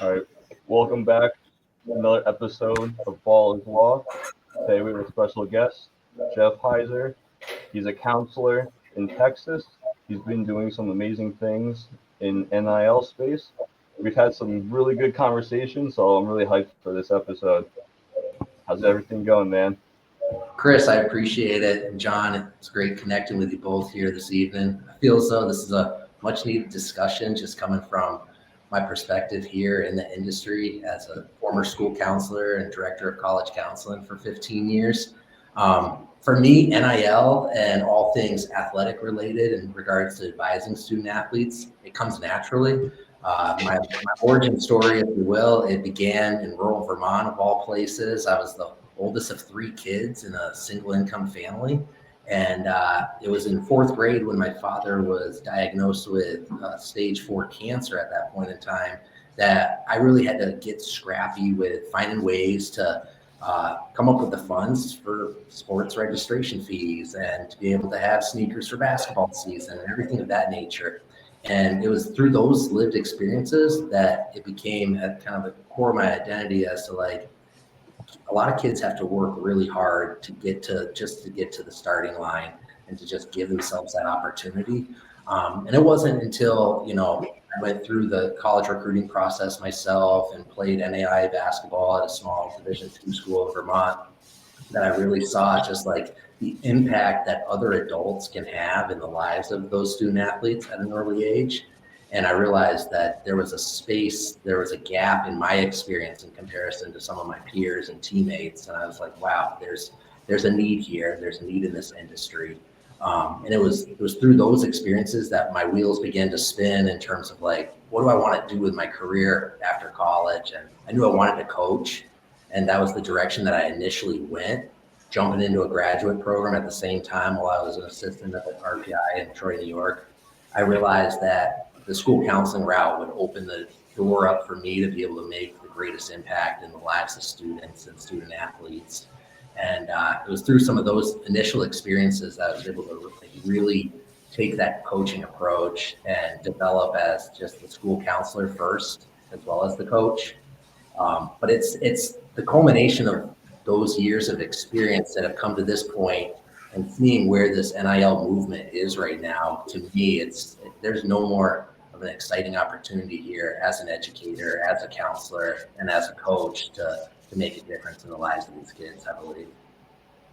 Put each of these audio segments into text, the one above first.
All right, welcome back to another episode of Ball is Law. Today we have a special guest, Jeff Heiser. He's a counselor in Texas. He's been doing some amazing things in NIL space. We've had some really good conversations, so I'm really hyped for this episode. How's everything going, man? Chris, I appreciate it. And John, it's great connecting with you both here this evening. I feel as though this is a much needed discussion just coming from my perspective here in the industry as a former school counselor and director of college counseling for 15 years. For me, NIL and all things athletic related in regards to advising student athletes, it comes naturally. My origin story, if you will, it began in rural Vermont of all places. I was the oldest of three kids in a single income family. And it was in fourth grade when my father was diagnosed with stage 4 cancer at that point in time that I really had to get scrappy with finding ways to come up with the funds for sports registration fees and to be able to have sneakers for basketball season and everything of that nature. And it was through those lived experiences that it became kind of the core of my identity as to like, a lot of kids have to work really hard to get to the starting line and to just give themselves that opportunity. And it wasn't until, I went through the college recruiting process myself and played NAIA basketball at a small Division II school in Vermont that I really saw just like the impact that other adults can have in the lives of those student athletes at an early age. And I realized that there was a gap in my experience in comparison to some of my peers and teammates. And I was like, wow, there's a need here. There's a need in this industry. And it was through those experiences that my wheels began to spin in terms of like, what do I want to do with my career after college? And I knew I wanted to coach. And that was the direction that I initially went, jumping into a graduate program at the same time while I was an assistant at the RPI in Troy, New York. I realized that the school counseling route would open the door up for me to be able to make the greatest impact in the lives of students and student athletes. And it was through some of those initial experiences that I was able to really take that coaching approach and develop as just the school counselor first, as well as the coach. But it's the culmination of those years of experience that have come to this point and seeing where this NIL movement is right now. To me, there's no more of an exciting opportunity here as an educator, as a counselor, and as a coach to make a difference in the lives of these kids, I believe.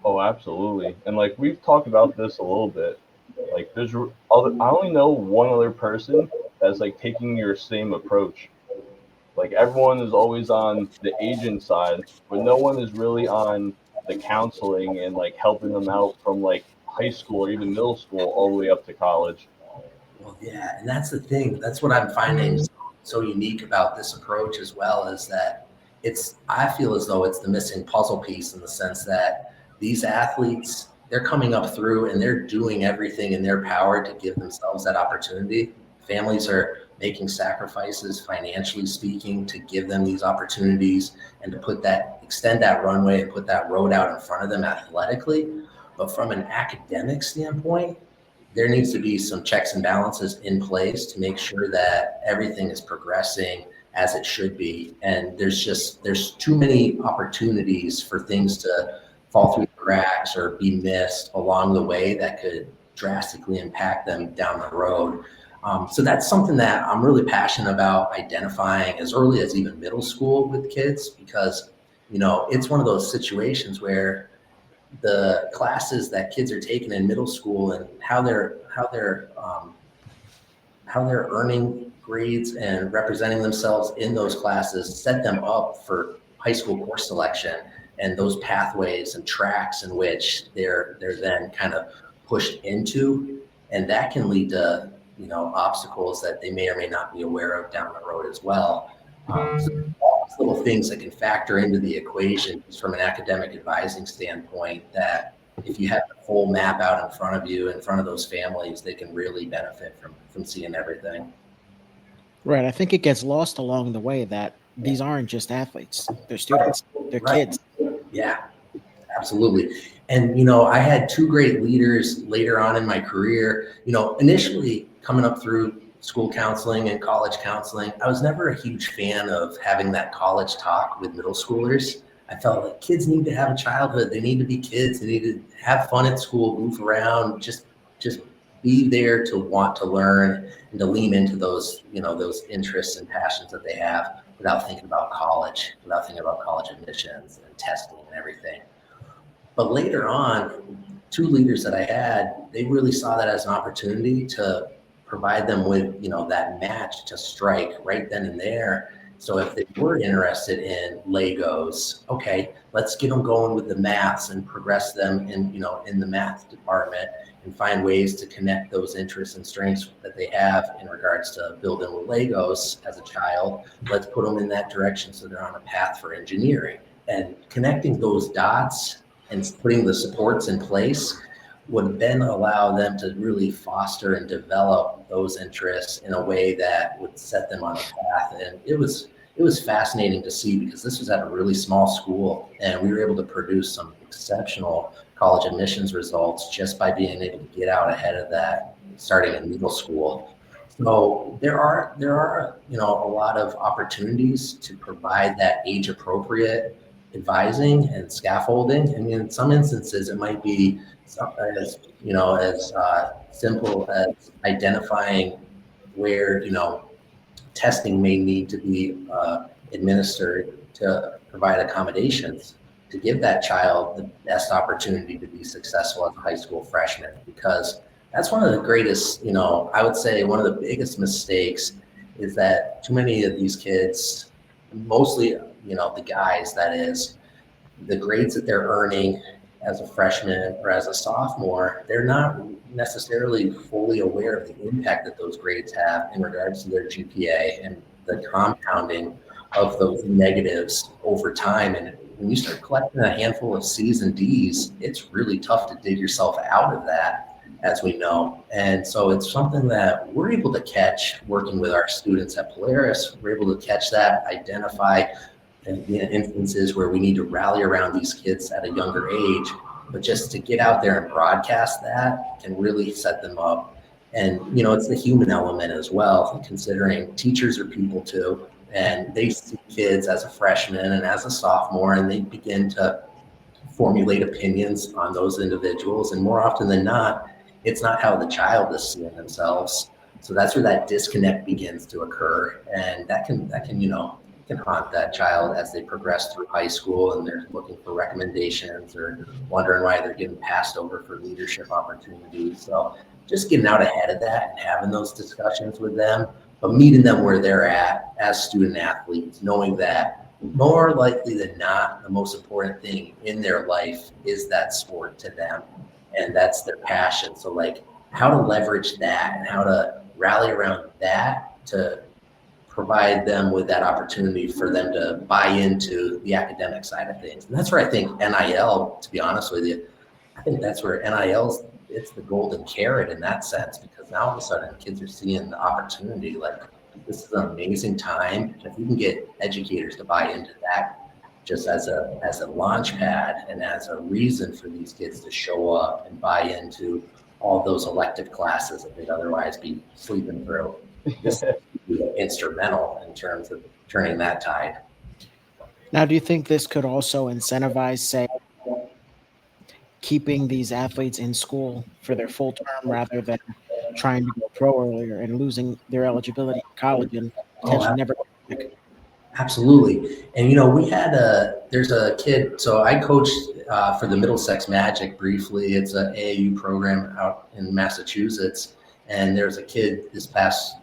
Oh, absolutely. And like we've talked about this a little bit. Like I only know one other person that's like taking your same approach. Like everyone is always on the agent side, but no one is really on the counseling and like helping them out from like high school or even middle school all the way up to college. Well, yeah, and that's the thing. That's what I'm finding so unique about this approach as well, is that I feel as though it's the missing puzzle piece in the sense that these athletes, they're coming up through and they're doing everything in their power to give themselves that opportunity. Families are making sacrifices, financially speaking, to give them these opportunities and to extend that runway and put that road out in front of them athletically. But from an academic standpoint, there needs to be some checks and balances in place to make sure that everything is progressing as it should be. And there's too many opportunities for things to fall through the cracks or be missed along the way that could drastically impact them down the road. So that's something that I'm really passionate about identifying as early as even middle school with kids, because, it's one of those situations where the classes that kids are taking in middle school and how they're earning grades and representing themselves in those classes set them up for high school course selection and those pathways and tracks in which they're then kind of pushed into, and that can lead to obstacles that they may or may not be aware of down the road as well. So all these little things that can factor into the equation just from an academic advising standpoint, that if you have the full map out in front of you, in front of those families, they can really benefit from seeing everything. Right. I think it gets lost along the way that these aren't just athletes. They're students. They're kids. Yeah, absolutely. And, I had two great leaders later on in my career, initially coming up through school counseling and college counseling, I was never a huge fan of having that college talk with middle schoolers. I felt like kids need to have a childhood. They need to be kids. They need to have fun at school, move around, just be there to want to learn and to lean into those, those interests and passions that they have without thinking about college, without thinking about college admissions and testing and everything. But later on, two leaders that I had, they really saw that as an opportunity to provide them with, that match to strike right then and there. So if they were interested in Legos, okay, let's get them going with the maths and progress them in the math department and find ways to connect those interests and strengths that they have in regards to building with Legos as a child. Let's put them in that direction so they're on a path for engineering. And connecting those dots and putting the supports in place would then allow them to really foster and develop those interests in a way that would set them on a path. And it was fascinating to see, because this was at a really small school and we were able to produce some exceptional college admissions results just by being able to get out ahead of that starting in middle school. So there are a lot of opportunities to provide that age appropriate advising and scaffolding. And in some instances, it might be as simple as identifying where testing may need to be administered to provide accommodations to give that child the best opportunity to be successful as a high school freshman. Because that's one of the greatest, I would say one of the biggest mistakes is that too many of these kids, mostly the guys, that is, the grades that they're earning as a freshman or as a sophomore, they're not necessarily fully aware of the impact that those grades have in regards to their GPA and the compounding of those negatives over time. And when you start collecting a handful of C's and D's, it's really tough to dig yourself out of that, as we know. And so it's something that we're able to catch working with our students at Polaris. We're able to catch that, identify instances where we need to rally around these kids at a younger age, but just to get out there and broadcast that can really set them up. And it's the human element as well, considering teachers are people too, and they see kids as a freshman and as a sophomore, and they begin to formulate opinions on those individuals, and more often than not, it's not how the child is seeing themselves. So that's where that disconnect begins to occur, and that can haunt that child as they progress through high school and they're looking for recommendations or wondering why they're getting passed over for leadership opportunities. So just getting out ahead of that and having those discussions with them, but meeting them where they're at as student athletes, knowing that more likely than not, the most important thing in their life is that sport to them, and that's their passion. So like how to leverage that and how to rally around that to provide them with that opportunity for them to buy into the academic side of things. And that's where I think NIL, to be honest with you, I think that's where NIL's, it's the golden carrot in that sense, because now all of a sudden kids are seeing the opportunity, like this is an amazing time. If we can get educators to buy into that just as a launch pad and as a reason for these kids to show up and buy into all those elective classes that they'd otherwise be sleeping through. This be instrumental in terms of turning that tide. Now, do you think this could also incentivize, say, keeping these athletes in school for their full term rather than trying to go pro earlier and losing their eligibility in college and potentially never coming back? Absolutely. And, there's a kid, so I coached for the Middlesex Magic briefly. It's an AAU program out in Massachusetts. And there's a kid this past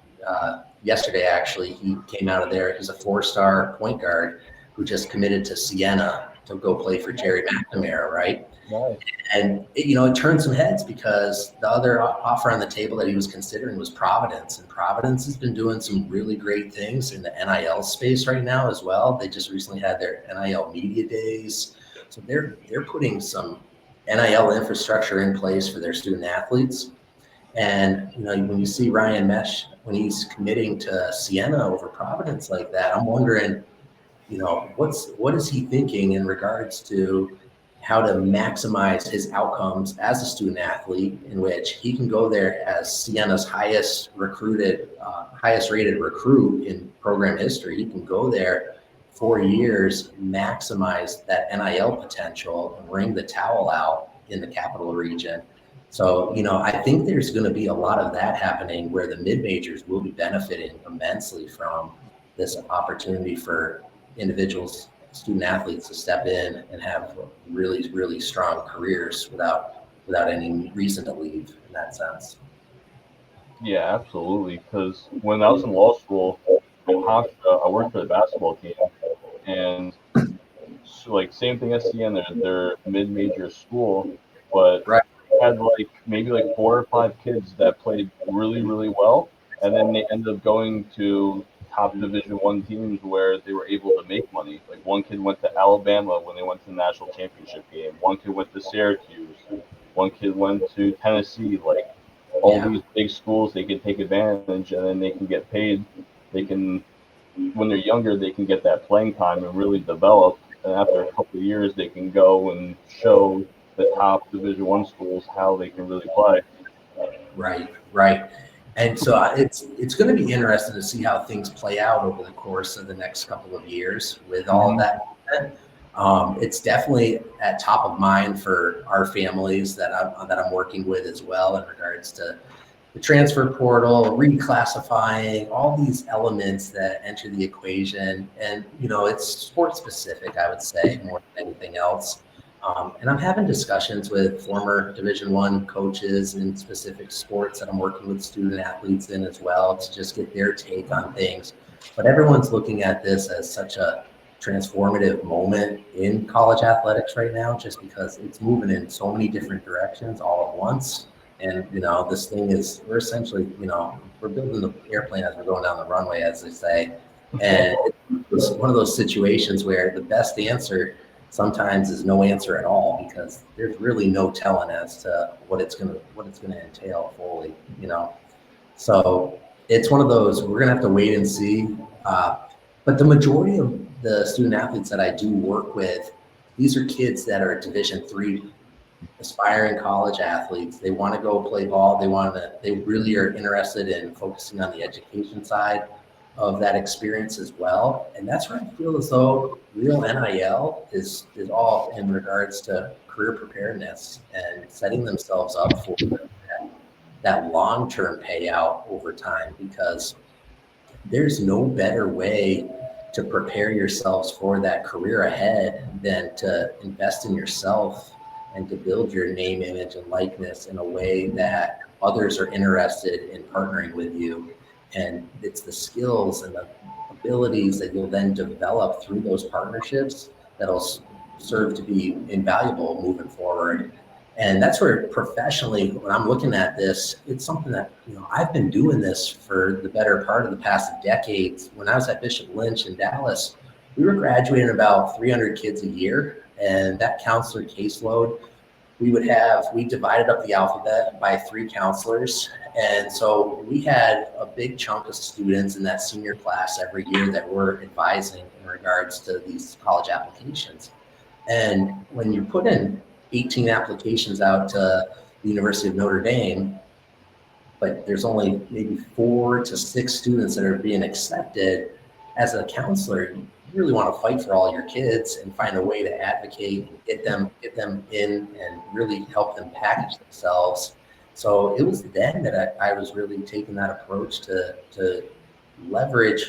yesterday, actually, he came out of there. He's a 4-star point guard who just committed to Siena to go play for Jerry McNamara, right? Nice. And it turned some heads because the other offer on the table that he was considering was Providence, and Providence has been doing some really great things in the NIL space right now as well. They just recently had their NIL media days, so they're putting some NIL infrastructure in place for their student athletes. And when you see Ryan Mesh, when he's committing to Siena over Providence like that, I'm wondering, what is he thinking in regards to how to maximize his outcomes as a student athlete, in which he can go there as Sienna's highest rated recruit in program history. He can go there 4 years, maximize that NIL potential, and wring the towel out in the capital region. So, I think there's going to be a lot of that happening where the mid-majors will be benefiting immensely from this opportunity for individuals, student athletes, to step in and have really, really strong careers without any reason to leave in that sense. Yeah, absolutely. Because when I was in law school, in Honda, I worked for the basketball team, and so, like, same thing as CN, they're mid-major school, but Right. had like maybe like 4 or 5 kids that played really, really well, and then they ended up going to top Division 1 teams where they were able to make money. Like, one kid went to Alabama when they went to the national championship game. One kid went to Syracuse. One kid went to Tennessee. Like, all Yeah. these big schools, they can take advantage, and then they can get paid. They can, when they're younger, they can get that playing time and really develop. And after a couple of years, they can go and show the top Division 1 schools how they can really play. Right. And so it's going to be interesting to see how things play out over the course of the next couple of years with all of that. It's definitely at top of mind for our families that I'm working with as well, in regards to the transfer portal, reclassifying, all these elements that enter the equation. And, it's sport specific, I would say, more than anything else. And I'm having discussions with former Division 1 coaches in specific sports that I'm working with student athletes in as well, to just get their take on things. But everyone's looking at this as such a transformative moment in college athletics right now, just because it's moving in so many different directions all at once. And, this thing is, we're essentially, we're building the airplane as we're going down the runway, as they say. And it's one of those situations where the best answer sometimes is no answer at all, because there's really no telling as to what it's gonna entail fully, So it's one of those, we're gonna have to wait and see. But the majority of the student athletes that I do work with, these are kids that are Division 3 aspiring college athletes. They want to go play ball. They really are interested in focusing on the education side of that experience as well. And that's where I feel as though real NIL is all in regards to career preparedness and setting themselves up for that long-term payout over time, because there's no better way to prepare yourselves for that career ahead than to invest in yourself and to build your name, image, and likeness in a way that others are interested in partnering with you. And it's the skills and the abilities that you'll then develop through those partnerships that'll serve to be invaluable moving forward. And that's where professionally, when I'm looking at this, it's something that, I've been doing this for the better part of the past decades. When I was at Bishop Lynch in Dallas, we were graduating about 300 kids a year, and that counselor caseload, we divided up the alphabet by 3 counselors. And so we had a big chunk of students in that senior class every year that we're advising in regards to these college applications. And when you put in 18 applications out to the University of Notre Dame, but there's only maybe 4 to 6 students that are being accepted, as a counselor, you really want to fight for all your kids and find a way to advocate and get them in and really help them package themselves. So it was then that I was really taking that approach to leverage,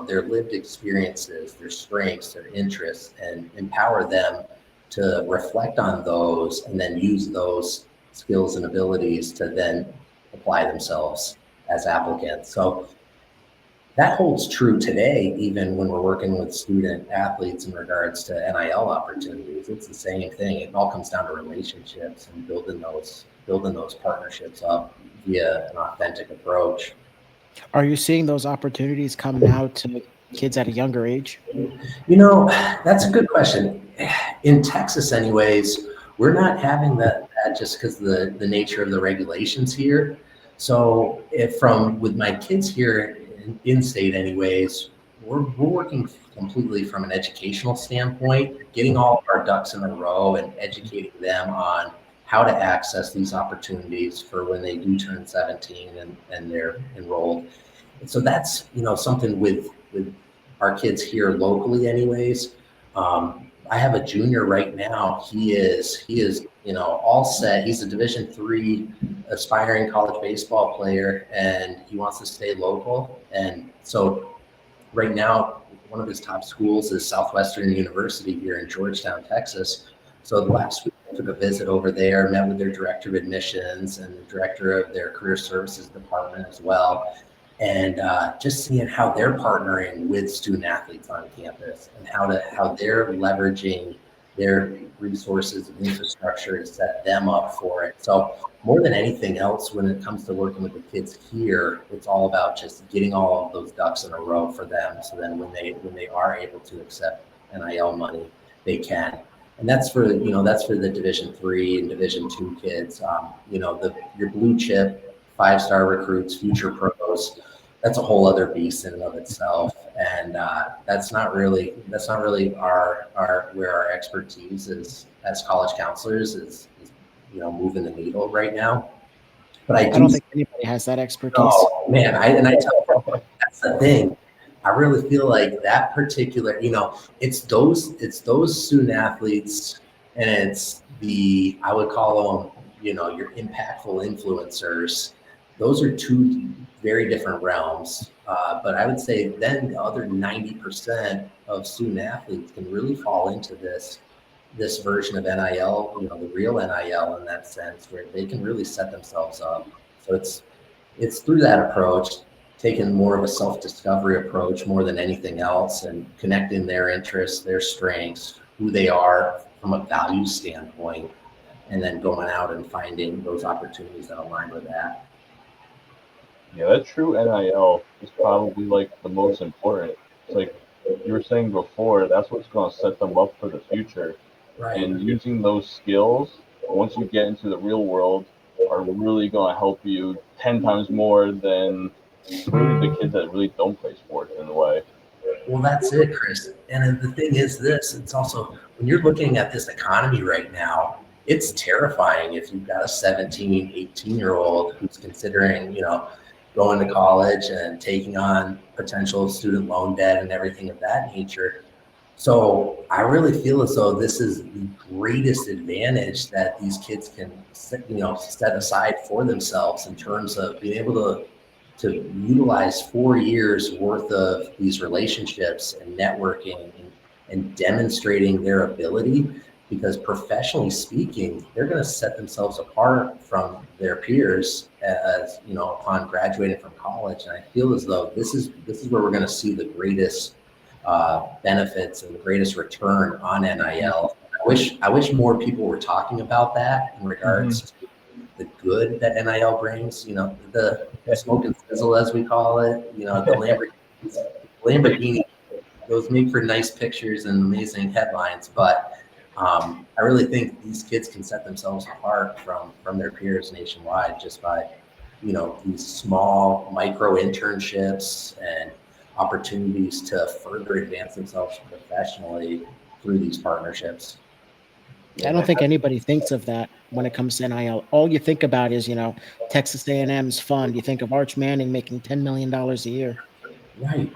their lived experiences, their strengths, their interests, and empower them to reflect on those and then use those skills and abilities to then apply themselves as applicants. So that holds true today, even when we're working with student athletes in regards to NIL opportunities. It's the same thing. It all comes down to relationships and building those partnerships up via an authentic approach. Are you seeing those opportunities come now to kids at a younger age? That's a good question. In Texas, anyways, we're not having that just because the nature of the regulations here. So with my kids here in state anyways, we're working completely from an educational standpoint, getting all of our ducks in a row and educating them on how to access these opportunities for when they do turn 17 and they're enrolled. And so that's, something with our kids here locally anyways. I have a junior right now. He is, all set. He's a Division III aspiring college baseball player, and he wants to stay local. And so right now, one of his top schools is Southwestern University here in Georgetown, Texas. So the last week I took a visit over there, met with their director of admissions and the director of their career services department as well. And just seeing how they're partnering with student athletes on campus and how they're leveraging their resources and infrastructure to set them up for it. So more than anything else, when it comes to working with the kids here, it's all about just getting all of those ducks in a row for them. So then when they are able to accept NIL money, they can. And that's for the Division III and Division II kids. Your blue chip 5-star recruits, future pros. That's a whole other beast in and of itself, and that's not really our where our expertise is as college counselors is moving the needle right now. But I don't think anybody has that expertise. Oh man, I tell you, that's the thing. I really feel like that particular, it's those student athletes, and it's I would call them, your impactful influencers. Those are two very different realms. But I would say then the other 90% of student athletes can really fall into this version of NIL, the real NIL in that sense, where they can really set themselves up. So it's through that approach, taking more of a self-discovery approach more than anything else, and connecting their interests, their strengths, who they are from a value standpoint, and then going out and finding those opportunities that align with that. Yeah, that true NIL is probably like the most important. It's like you were saying before, that's what's going to set them up for the future. Right. And using those skills, once you get into the real world, are really going to help you 10 times more than really the kids that really don't play sports in a way. Well, that's it, Chris. And the thing is this, it's also, when you're looking at this economy right now, it's terrifying if you've got a 17, 18-year-old who's considering, going to college and taking on potential student loan debt and everything of that nature. So I really feel as though this is the greatest advantage that these kids can, set aside for themselves in terms of being able to utilize 4 years worth of these relationships and networking and demonstrating their ability, because professionally speaking, they're going to set themselves apart from their peers as, upon graduating from college. And I feel as though this is where we're going to see the greatest benefits and the greatest return on NIL. I wish more people were talking about that in regards to the good that NIL brings, the smoke and sizzle, as we call it, the Lamborghini, those make for nice pictures and amazing headlines. But I really think these kids can set themselves apart from their peers nationwide just by, these small micro internships and opportunities to further advance themselves professionally through these partnerships. I don't think anybody thinks of that when it comes to NIL. All you think about is, Texas A&M's fund. You think of Arch Manning making $10 million a year. Right.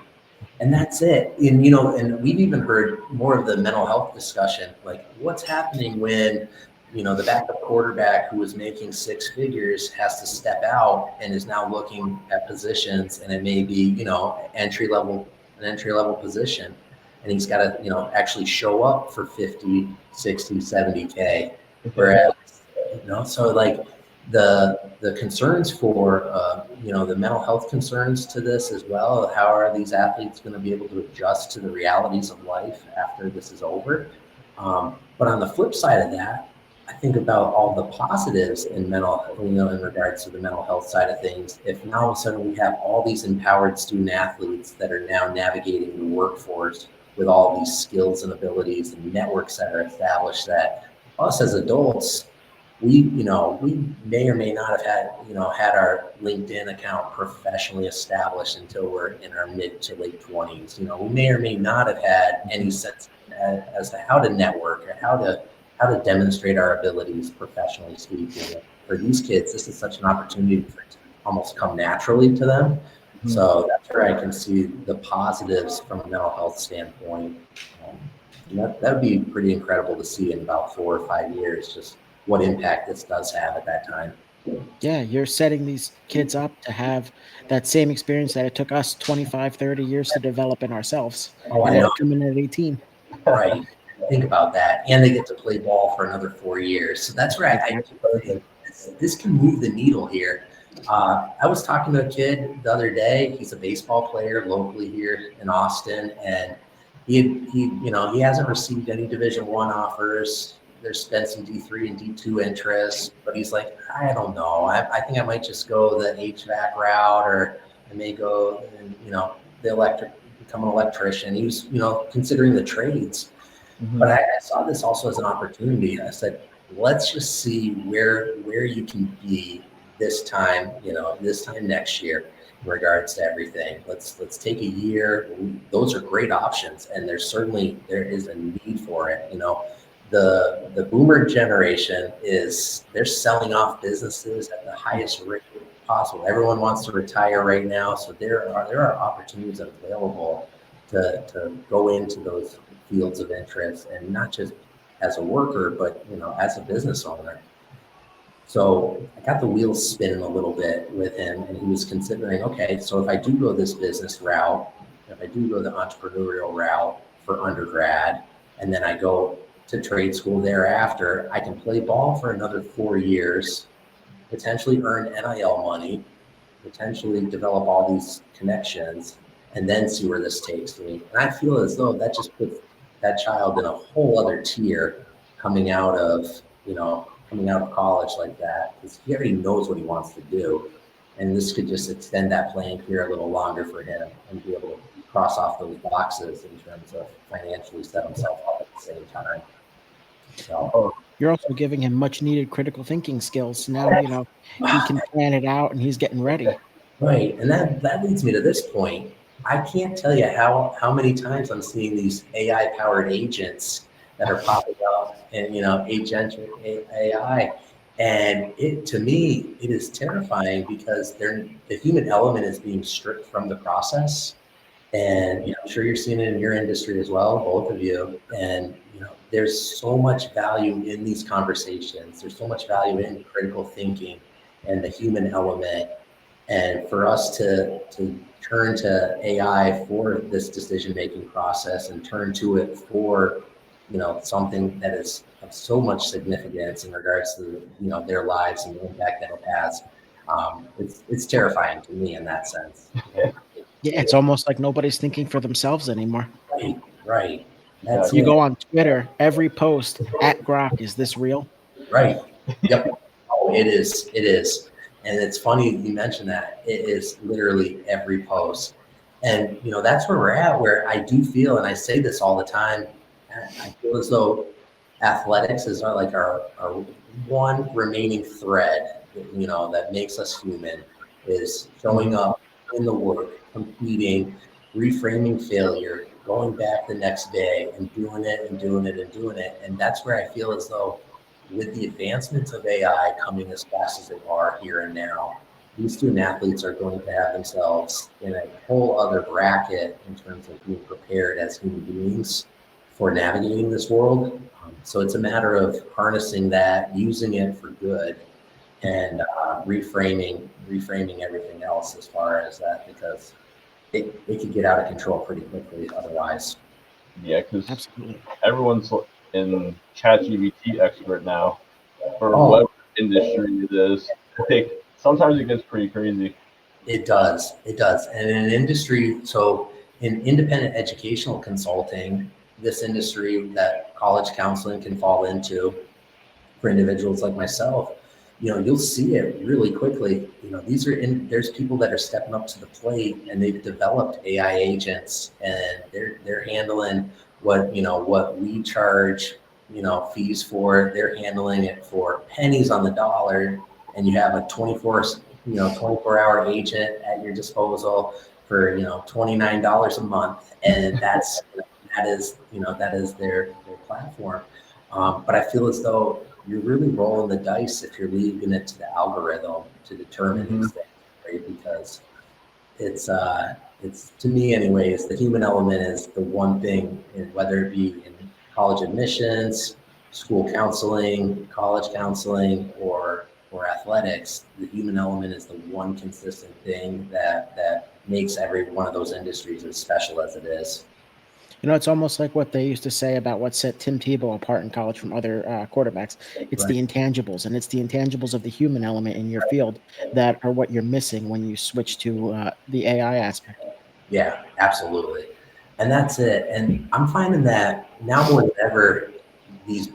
And that's it. And, and we've even heard more of the mental health discussion, like what's happening when, the backup quarterback who was making 6 figures has to step out and is now looking at positions, and it may be, an entry level position. And he's got to, actually show up for 50, 60, 70K. Whereas, so like the concerns for, the mental health concerns to this as well. How are these athletes going to be able to adjust to the realities of life after this is over? But on the flip side of that, I think about all the positives in in regards to the mental health side of things. If now all of a sudden we have all these empowered student athletes that are now navigating the workforce with all these skills and abilities and networks that are established, that us as adults, we may or may not have had our LinkedIn account professionally established until we're in our mid to late 20s. We may or may not have had any sense as to how to network or how to demonstrate our abilities professionally speaking. For these kids, this is such an opportunity for it to almost come naturally to them. Mm-hmm. So that's where I can see the positives from a mental health standpoint. That would be pretty incredible to see in about 4 or 5 years, just what impact this does have at that time. Yeah, you're setting these kids up to have that same experience that it took us 25, 30 years to develop in ourselves. Oh, And I they're know. coming at 18. Right. Think about that. And they get to play ball for another 4 years. So that's where I think this can move the needle here. I was talking to a kid the other day. He's a baseball player locally here in Austin, and he hasn't received any Division I offers. There's been some D3 and D2 interest, but he's like, I don't know. I think I might just go the HVAC route, or I may go, become an electrician. He was, considering the trades. Mm-hmm. But I saw this also as an opportunity. I said, let's just see where you can be this time next year in regards to everything. Let's take a year. Those are great options, and there is a need for it. The boomer generation they're selling off businesses at the highest rate possible. Everyone wants to retire right now, so there are opportunities available to go into those fields of interest, and not just as a worker, but as a business owner. So I got the wheels spinning a little bit with him, and he was considering, okay, so if I do go this business route, if I do go the entrepreneurial route for undergrad, and then I go to trade school thereafter, I can play ball for another 4 years, potentially earn NIL money, potentially develop all these connections, and then see where this takes me. And I feel as though that just puts that child in a whole other tier coming out of college like that, because he already knows what he wants to do. And this could just extend that playing field a little longer for him and be able to cross off those boxes in terms of financially set himself up at the same time. So you're also giving him much needed critical thinking skills. Now, he can plan it out and he's getting ready. Right. And that leads me to this point. I can't tell you how many times I'm seeing these AI powered agents that are popping up, and agentic AI. And to me, it is terrifying because the human element is being stripped from the process. And I'm sure you're seeing it in your industry as well, both of you. And there's so much value in these conversations. There's so much value in critical thinking and the human element. And for us to turn to AI for this decision-making process, and turn to it for, something that is of so much significance in regards to, their lives and the impact that it has, it's terrifying to me in that sense. Yeah, it's almost like nobody's thinking for themselves anymore. Right. You go on Twitter, every post at Grok, is this real? Right. Yep. Oh, it is. And it's funny you mentioned that. It is literally every post. And, that's where we're at, where I do feel, and I say this all the time, I feel as though athletics is our one remaining thread, that makes us human, is showing up in the work, competing, reframing failure, going back the next day and doing it and doing it and doing it. And that's where I feel as though, with the advancements of AI coming as fast as they are here and now, these student athletes are going to have themselves in a whole other bracket in terms of being prepared as human beings for navigating this world. So it's a matter of harnessing that, using it for good, and reframing everything else as far as that, because it could get out of control pretty quickly otherwise. Yeah, because Absolutely. everyone's in ChatGPT expert now for whatever industry it is. Sometimes it gets pretty crazy. It does. And in an industry, so in independent educational consulting, this industry that college counseling can fall into for individuals like myself, you'll see it really quickly. There's people that are stepping up to the plate, and they've developed AI agents, and they're handling what we charge, fees for it. They're handling it for pennies on the dollar, and you have a 24-hour agent at your disposal for $29 a month, and that is their platform. But I feel as though you're really rolling the dice if you're leaving it to the algorithm to determine these things, right? Because it's to me anyways, the human element is the one thing, whether it be in college admissions, school counseling, college counseling, or athletics. The human element is the one consistent thing that makes every one of those industries as special as it is. It's almost like what they used to say about what set Tim Tebow apart in college from other quarterbacks. It's Right. the intangibles, and it's the intangibles of the human element in your field that are what you're missing when you switch to the AI aspect. Yeah, absolutely. And that's it. And I'm finding that now more than ever, these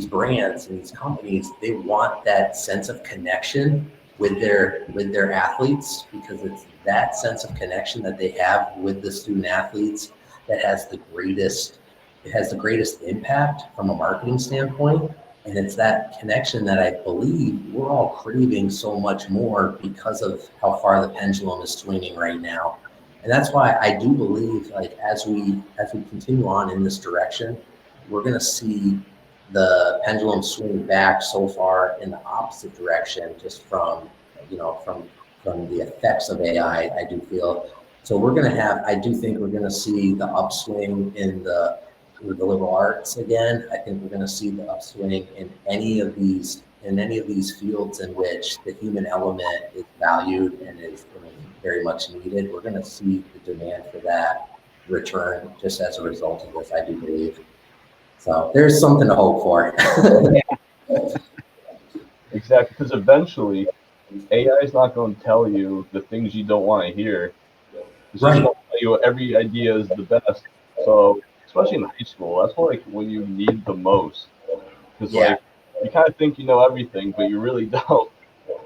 brands and these companies, they want that sense of connection with their athletes, because it's that sense of connection that they have with the student athletes that has the greatest impact from a marketing standpoint. And it's that connection that I believe we're all craving so much more because of how far the pendulum is swinging right now. And that's why I do believe, like, as we continue on in this direction, we're going to see the pendulum swing back so far in the opposite direction, just from the effects of AI. I do feel so. I do think we're going to see the upswing in the liberal arts again. I think we're going to see the upswing in any of these fields in which the human element is valued and is very much needed. We're going to see the demand for that return just as a result of this, I do believe. So there's something to hope for. Exactly, because eventually AI is not going to tell you the things you don't want to hear. It's just going to tell you every idea is the best. So especially in high school, that's when you need the most. Because you kind of think you know everything, but you really don't.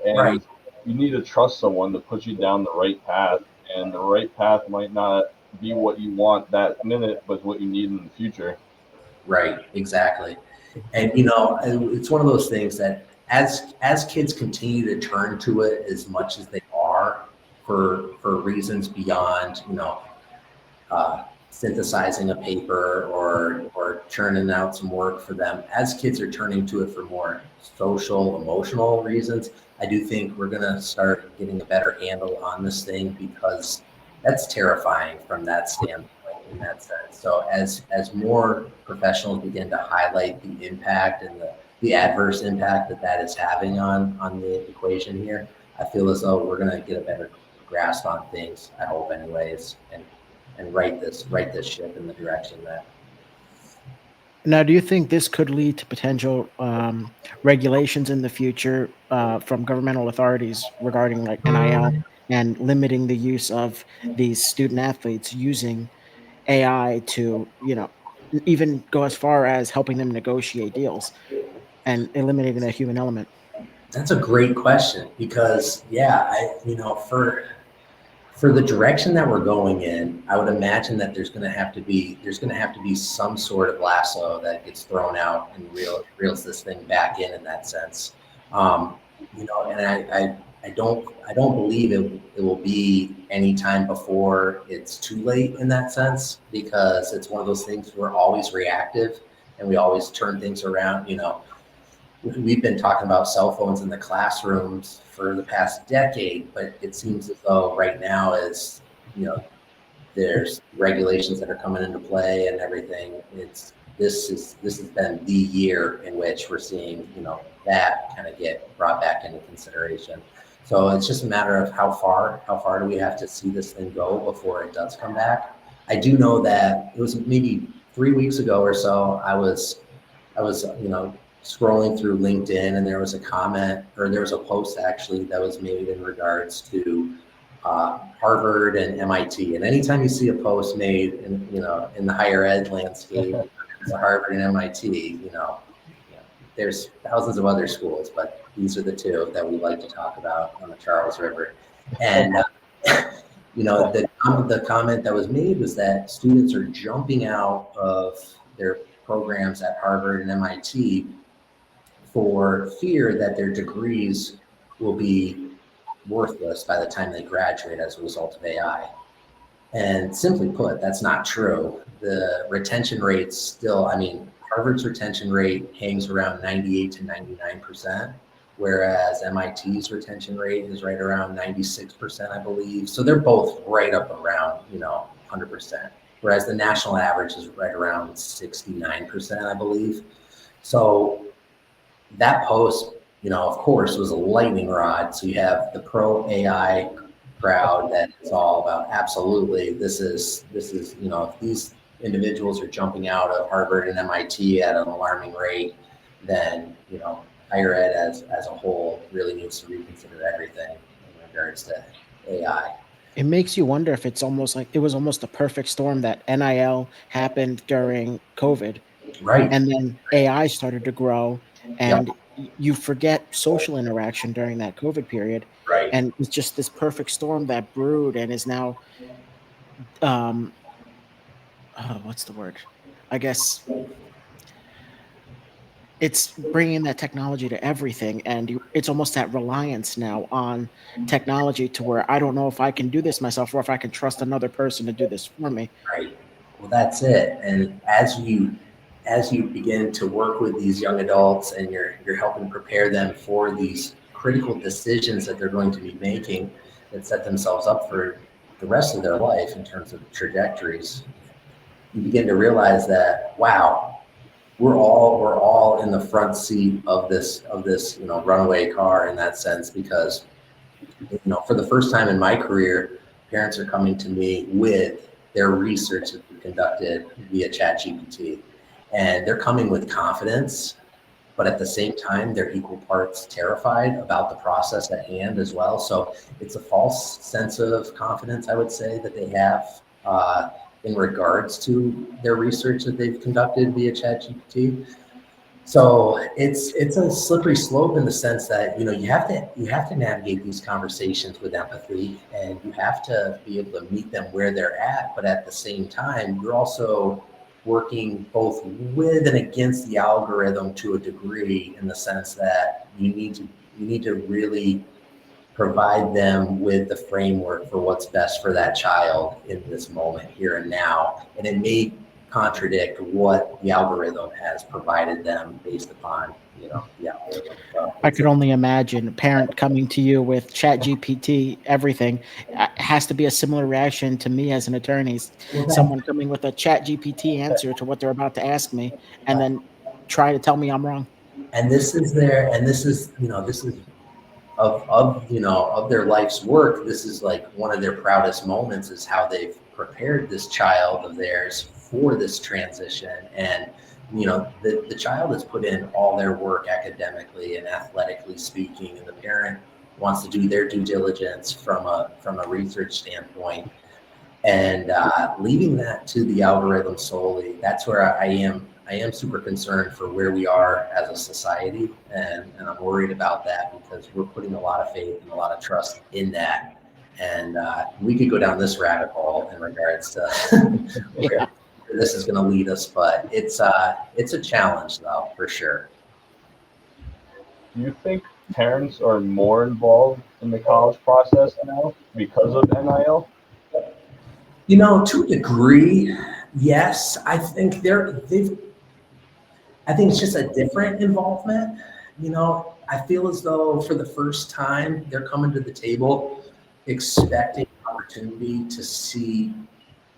And you need to trust someone to put you down the right path. And the right path might not be what you want that minute, but what you need in the future. Right, exactly. And it's one of those things that as kids continue to turn to it as much as they are for reasons beyond synthesizing a paper or churning out some work for them, as kids are turning to it for more social, emotional reasons, I do think we're going to start getting a better handle on this thing, because that's terrifying from that standpoint, in that sense. So as more professionals begin to highlight the impact and the adverse impact that is having on the equation here, I feel as though we're going to get a better grasp on things, I hope anyways, and right this ship in the direction that. Now, do you think this could lead to potential regulations in the future from governmental authorities regarding like NIL and limiting the use of these student athletes using AI to, even go as far as helping them negotiate deals and eliminating that human element? That's a great question, because for the direction that we're going in, I would imagine that there's going to have to be some sort of lasso that gets thrown out and reels this thing back in that sense. And I don't believe it will be any time before it's too late in that sense, because it's one of those things we're always reactive and we always turn things around. We've been talking about cell phones in the classrooms for the past decade, but it seems as though right now, as there's regulations that are coming into play and everything. This has been the year in which we're seeing that kind of get brought back into consideration. So it's just a matter of how far do we have to see this thing go before it does come back. I do know that it was maybe 3 weeks ago or so. I was scrolling through LinkedIn, and there was a comment, or there was a post actually that was made in regards to Harvard and MIT. And anytime you see a post made in the higher ed landscape, Harvard and MIT, there's thousands of other schools, but these are the two that we like to talk about on the Charles River. And the comment that was made was that students are jumping out of their programs at Harvard and MIT for fear that their degrees will be worthless by the time they graduate as a result of AI. And simply put, that's not true. The retention rates still, I mean, Harvard's retention rate hangs around 98 to 99%, whereas MIT's retention rate is right around 96%, I believe. So they're both right up around, 100%, whereas the national average is right around 69%, I believe. So that post, of course, was a lightning rod. So you have the pro AI crowd that is all about absolutely. This is if these individuals are jumping out of Harvard and MIT at an alarming rate, then higher ed as a whole really needs to reconsider everything in regards to AI. It makes you wonder if it's almost like it was almost a perfect storm that NIL happened during COVID. Right. And then AI started to grow, and Yep. you forget social interaction during that COVID period. Right. And it's just this perfect storm that brewed and is now, what's the word? I guess it's bringing that technology to everything, and it's almost that reliance now on technology to where I don't know if I can do this myself or if I can trust another person to do this for me. Right. Well, that's it. And as you begin to work with these young adults and you're helping prepare them for these critical decisions that they're going to be making that set themselves up for the rest of their life in terms of trajectories, you begin to realize that, wow, we're all in the front seat of this runaway car in that sense, because for the first time in my career, parents are coming to me with their research that we conducted via ChatGPT, and they're coming with confidence, but at the same time, they're equal parts terrified about the process at hand as well. So it's a false sense of confidence, I would say, that they have in regards to their research that they've conducted via ChatGPT. So it's a slippery slope in the sense that you have to navigate these conversations with empathy, and you have to be able to meet them where they're at. But at the same time, you're also working both with and against the algorithm to a degree, in the sense that you need to really provide them with the framework for what's best for that child in this moment, here and now. And it may contradict what the algorithm has provided them based upon, the algorithm. So I could only imagine a parent coming to you with ChatGPT, everything. It has to be a similar reaction to me as an attorney. Someone coming with a ChatGPT answer to what they're about to ask me, and then try to tell me I'm wrong. And this is of their life's work. This is like one of their proudest moments, is how they've prepared this child of theirs for this transition. And the child has put in all their work academically and athletically speaking, and the parent wants to do their due diligence from a research standpoint, and leaving that to the algorithm solely. That's where I am super concerned for where we are as a society, and I'm worried about that, because we're putting a lot of faith and a lot of trust in that. And we could go down this rabbit hole in regards to where this is going to lead us, but it's a challenge, though, for sure. Do you think parents are more involved in the college process now because of NIL? To a degree, yes. I think I think it's just a different involvement. I feel as though for the first time they're coming to the table expecting opportunity to see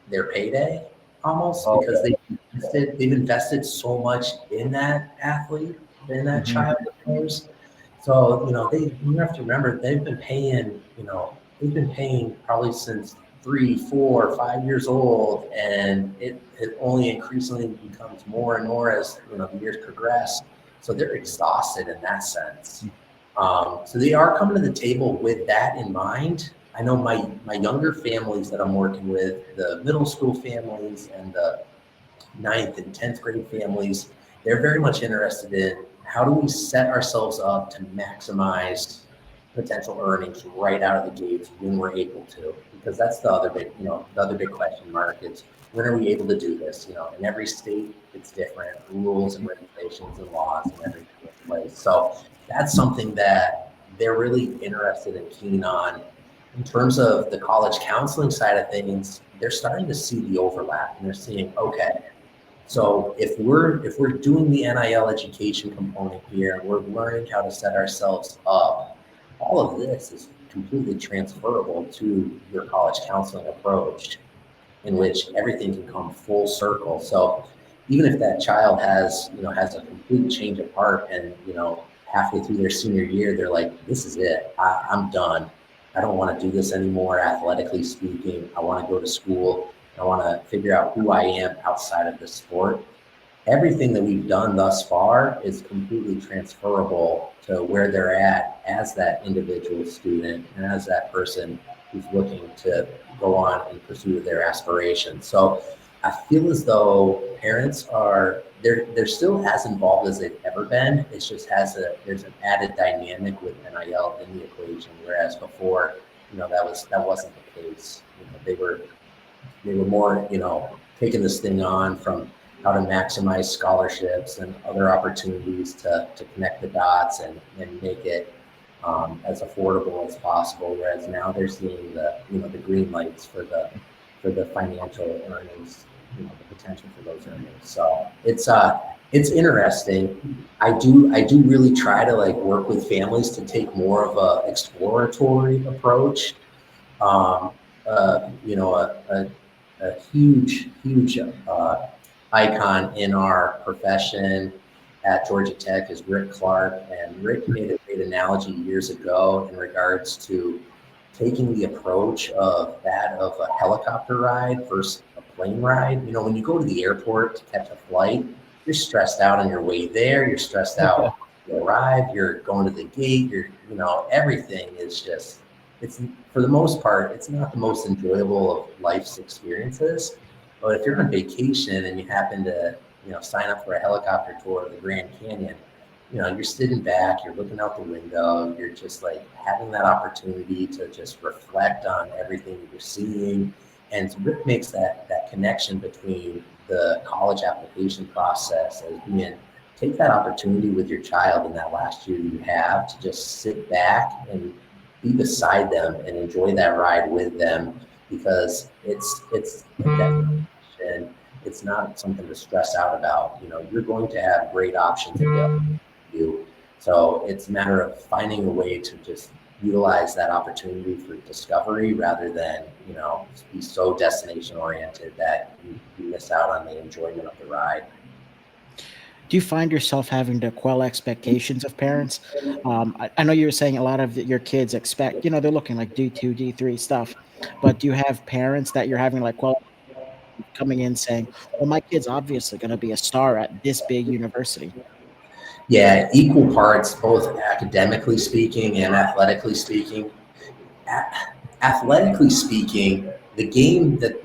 their payday, almost, because they've invested so much in that athlete, in that child of theirs. So you have to remember, they've been paying probably since 3, 4, 5 years old, and it only increasingly becomes more and more as the years progress. So they're exhausted in that sense. So they are coming to the table with that in mind. I know my younger families that I'm working with, the middle school families and the 9th and 10th grade families, they're very much interested in how do we set ourselves up to maximize potential earnings right out of the gates when we're able to, because that's the other big, the other big question mark is when are we able to do this? In every state it's different, rules and regulations and laws and everything in place. So that's something that they're really interested and keen on. In terms of the college counseling side of things, they're starting to see the overlap and they're seeing, okay, so if we're doing the NIL education component here, and we're learning how to set ourselves up, all of this is completely transferable to your college counseling approach, in which everything can come full circle. So even if that child has a complete change of heart, and halfway through their senior year, they're like, this is it. I'm done. I don't want to do this anymore, athletically speaking. I want to go to school. I want to figure out who I am outside of the sport. Everything that we've done thus far is completely transferable to where they're at as that individual student and as that person who's looking to go on in pursuit of their aspirations. So I feel as though parents they're still as involved as they've ever been. It just there's an added dynamic with NIL in the equation, whereas before, that wasn't the case. They were more, taking this thing on from how to maximize scholarships and other opportunities to connect the dots and make it as affordable as possible. Whereas now they're seeing the green lights for the financial earnings, the potential for those earnings. So it's interesting. I do really try to work with families to take more of a exploratory approach. A huge icon in our profession at Georgia Tech is Rick Clark, and Rick made a great analogy years ago in regards to taking the approach of a helicopter ride versus a plane ride. When you go to the airport to catch a flight, you're stressed out on your way there, you're stressed out when you arrive, you're going to the gate, everything is just, it's, for the most part, it's not the most enjoyable of life's experiences. But if you're on vacation and you happen to, sign up for a helicopter tour of the Grand Canyon, you're sitting back, you're looking out the window, you're just having that opportunity to just reflect on everything you're seeing. And Rick makes that connection between the college application process as being, take that opportunity with your child in that last year you have to just sit back and be beside them and enjoy that ride with them, because it's it's not something to stress out about. You're going to have great options available to you. So it's a matter of finding a way to just utilize that opportunity for discovery rather than, be so destination oriented that you miss out on the enjoyment of the ride. Do you find yourself having to quell expectations of parents? I know you were saying a lot of your kids expect, they're looking like D2, D3 stuff, but do you have parents that you're having quell coming in saying, well, my kid's obviously going to be a star at this big university? Yeah, equal parts, both academically speaking and athletically speaking. Athletically speaking, the game that,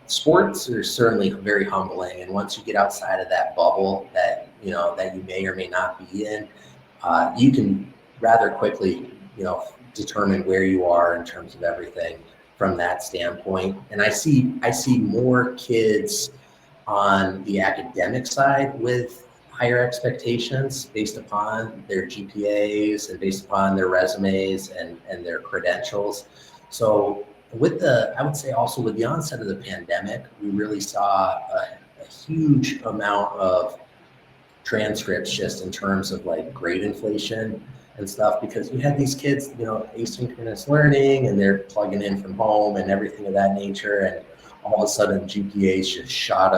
sports are certainly very humbling. And once you get outside of that bubble that you may or may not be in, you can rather quickly, determine where you are in terms of everything from that standpoint. And I see more kids on the academic side with higher expectations based upon their GPAs and based upon their resumes and their credentials. So I would say also with the onset of the pandemic, we really saw a huge amount of transcripts just in terms of grade inflation and stuff, because you had these kids, asynchronous learning, and they're plugging in from home and everything of that nature. And all of a sudden GPAs just shot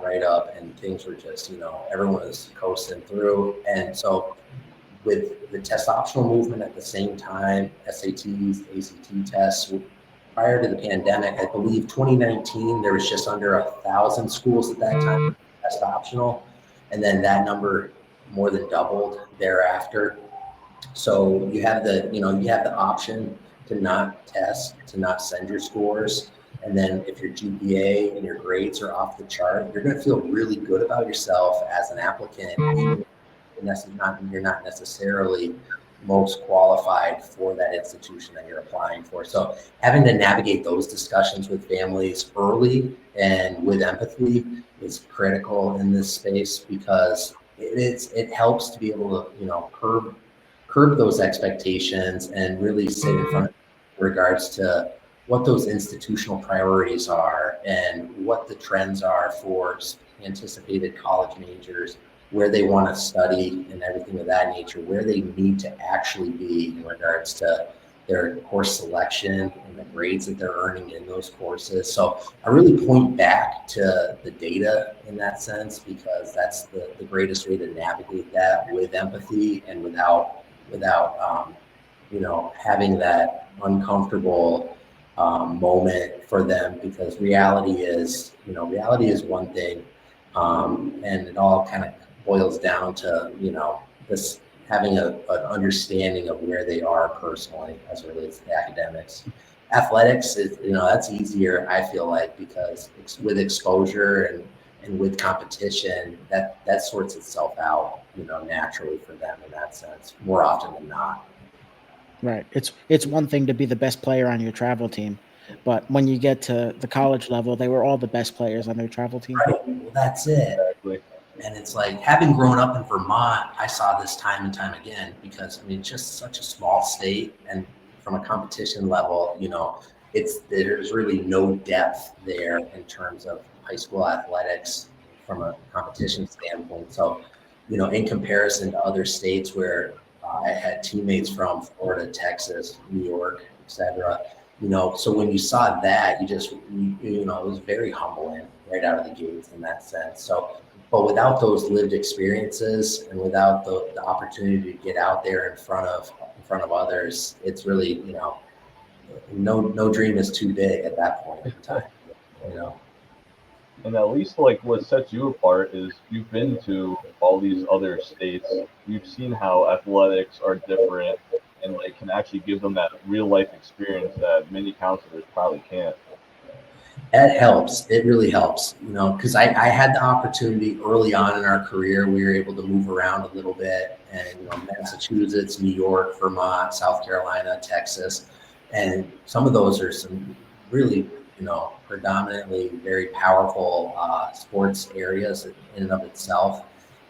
right up, and things were just, everyone was coasting through. And so with the test optional movement at the same time, SATs, ACT tests, prior to the pandemic, I believe 2019, there was just under 1,000 schools at that time test optional. And then that number more than doubled thereafter. So you have the option to not test, to not send your scores. And then if your GPA and your grades are off the chart, you're going to feel really good about yourself as an applicant. Even if you're not necessarily most qualified for that institution that you're applying for. So having to navigate those discussions with families early and with empathy is critical in this space, because it helps to be able to, you know, curb those expectations and really sit in front of regards to what those institutional priorities are and what the trends are for anticipated college majors, where they want to study and everything of that nature, where they need to actually be in regards to their course selection and the grades that they're earning in those courses. So I really point back to the data in that sense, because that's the greatest way to navigate that with empathy and without you know, having that uncomfortable moment for them, because reality is one thing, and it all kind of boils down to, you know, this having an understanding of where they are personally as it relates to academics. Athletics is, you know, that's easier, I feel like, because with exposure and with competition, that sorts itself out, you know, naturally for them in that sense, more often than not. Right. It's one thing to be the best player on your travel team, but when you get to the college level, they were all the best players on their travel team. Right. Well, that's it. Exactly. And it's like, having grown up in Vermont, I saw this time and time again, because I mean, just such a small state, and from a competition level, you know, there's really no depth there in terms of high school athletics from a competition standpoint. So, you know, in comparison to other states where I had teammates from Florida, Texas, New York, etc. You know, so when you saw that, you know, it was very humbling right out of the gates in that sense. So, but without those lived experiences and without the opportunity to get out there in front of others, it's really, you know, no dream is too big at that point in time, you know. And at least like what sets you apart is you've been to all these other states. You've seen how athletics are different and like can actually give them that real life experience that many counselors probably can't. It helps. It really helps, you know, because I had the opportunity early on in our career. We were able to move around a little bit, and, you know, Massachusetts, New York, Vermont, South Carolina, Texas, and some of those are some really, you know, predominantly very powerful sports areas in and of itself.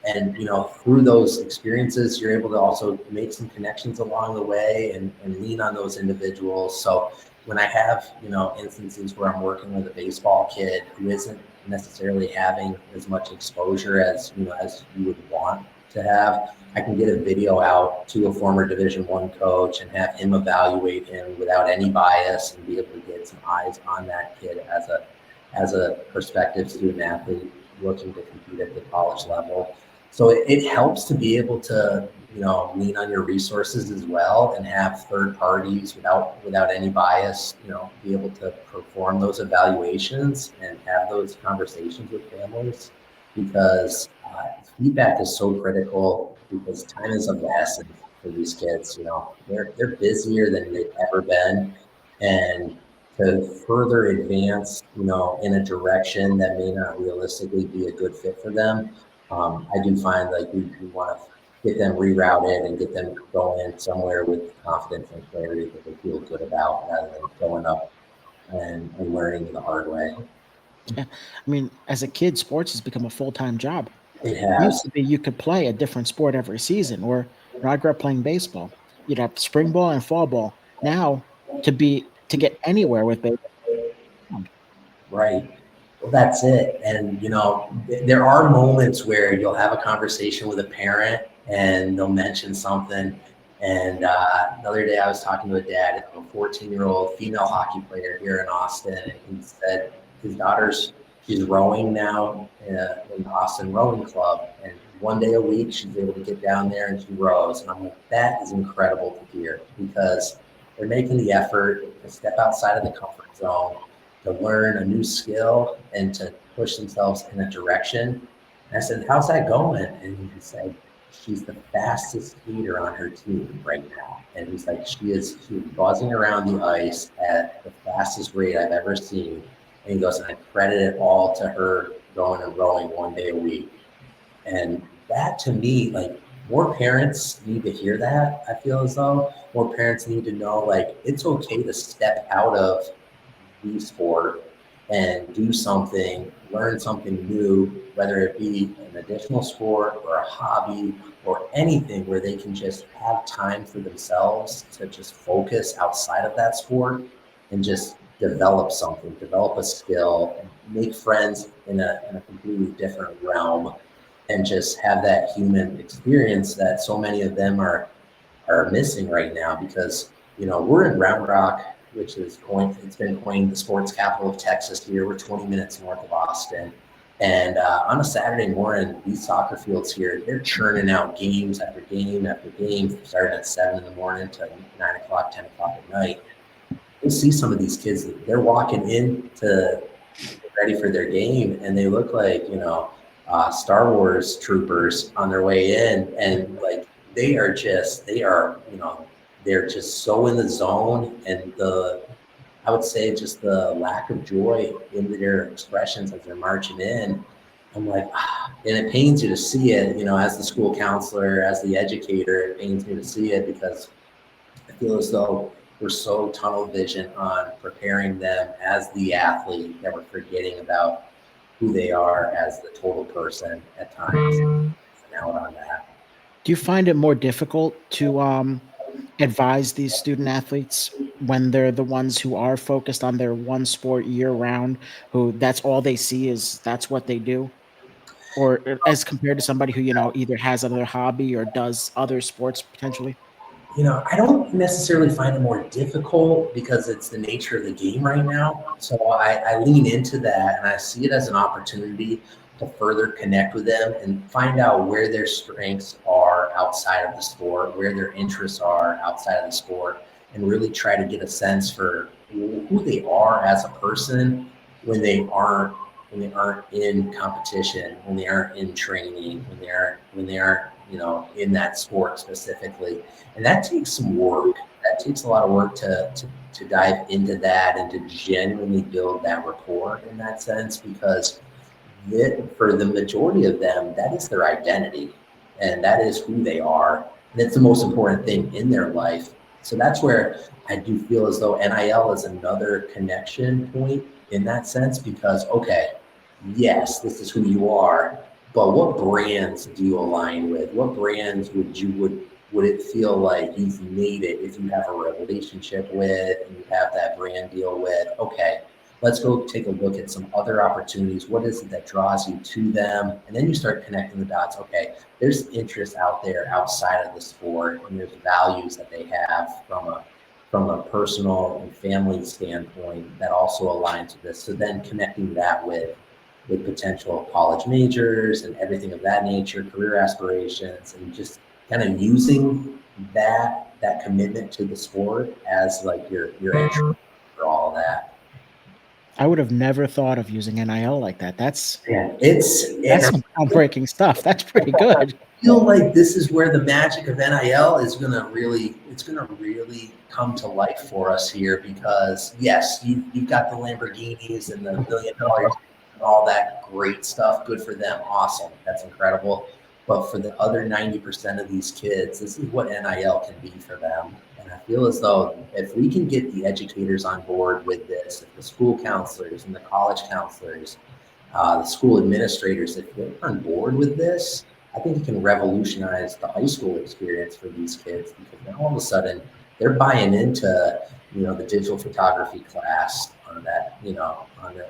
And, you know, through those experiences, you're able to also make some connections along the way and lean on those individuals. So when I have, you know, instances where I'm working with a baseball kid who isn't necessarily having as much exposure as, you know, as you would want to have, I can get a video out to a former Division I coach and have him evaluate him without any bias and be able to get some eyes on that kid as a prospective student athlete looking to compete at the college level. So it helps to be able to, you know, lean on your resources as well and have third parties without any bias, you know, be able to perform those evaluations and have those conversations with families, because feedback is so critical, because time is of the essence for these kids. You know, they're busier than they've ever been, and to further advance, you know, in a direction that may not realistically be a good fit for them, I do find like we want to get them rerouted and get them going somewhere with confidence and clarity that they feel good about, rather than going up and learning the hard way. Yeah. I mean, as a kid, sports has become a full-time job. It It used has. to be you could play a different sport every season, or when I grew up playing baseball, you'd have spring ball and fall ball. Now, to get anywhere with baseball. Right. Well, that's it. And, you know, there are moments where you'll have a conversation with a parent and they'll mention something. And the other day I was talking to a dad, a 14-year-old female hockey player here in Austin, and he said his she's rowing now in the Austin Rowing Club. And one day a week, she's able to get down there and she rows. And I'm like, that is incredible to hear, because they're making the effort to step outside of the comfort zone, to learn a new skill and to push themselves in a direction. And I said, how's that going? And he said, she's the fastest skater on her team right now. And he's like, she's buzzing around the ice at the fastest rate I've ever seen. And he goes, and I credit it all to her going and rowing one day a week. And that, to me, like, more parents need to hear that. I feel as though more parents need to know, like, it's okay to step out of the sport and do something, learn something new, whether it be an additional sport or a hobby or anything where they can just have time for themselves to just focus outside of that sport and just develop something, develop a skill, make friends in a completely different realm, and just have that human experience that so many of them are missing right now. Because we're in Round Rock, which is it's been coined the sports capital of Texas here. We're 20 minutes north of Austin. And on a Saturday morning, these soccer fields here, they're churning out games after game after game, starting at 7 in the morning to 9 o'clock, 10 o'clock at night. You'll see some of these kids, they're walking in to get ready for their game, and they look like, Star Wars troopers on their way in. And like, they're just so in the zone. And I would say just the lack of joy in their expressions as they're marching in. I'm like, and it pains you to see it, as the school counselor, as the educator, it pains me to see it, because I feel as though we're so tunnel vision on preparing them as the athlete that we're forgetting about who they are as the total person at times. And out on that. Do you find it more difficult to advise these student athletes when they're the ones who are focused on their one sport year round, who that's all they see is that's what they do? Or as compared to somebody who, either has another hobby or does other sports potentially? I don't necessarily find it more difficult because it's the nature of the game right now. So I lean into that, and I see it as an opportunity to further connect with them and find out where their strengths are outside of the sport, where their interests are outside of the sport, and really try to get a sense for who they are as a person when they aren't in competition, when they aren't in training, when they aren't in that sport specifically. And that takes some work. That takes a lot of work to dive into that and to genuinely build that rapport in that sense, because for the majority of them, that is their identity and that is who they are. And it's the most important thing in their life. So that's where I do feel as though NIL is another connection point in that sense, because, okay, yes, this is who you are, but what brands do you align with? What brands would it feel like you've made it if you have a relationship with and you have that brand deal with? Okay, let's go take a look at some other opportunities. What is it that draws you to them? And then you start connecting the dots. Okay, there's interest out there outside of the sport, and there's values that they have from a personal and family standpoint that also aligns with this. So then connecting that with potential college majors and everything of that nature, career aspirations, and just kind of using that commitment to the sport as like your entry for all of that. I would have never thought of using NIL like that. Yeah, and That's some groundbreaking stuff. That's pretty good. I feel like this is where the magic of NIL is gonna really come to life for us here, because yes, you've got the Lamborghinis and the $1 million and all that great stuff. Good for them. Awesome. That's incredible. But for the other 90% of these kids, this is what NIL can be for them. And I feel as though if we can get the educators on board with this, if the school counselors and the college counselors, the school administrators, if they're on board with this, I think it can revolutionize the high school experience for these kids, because now all of a sudden they're buying into the digital photography class on that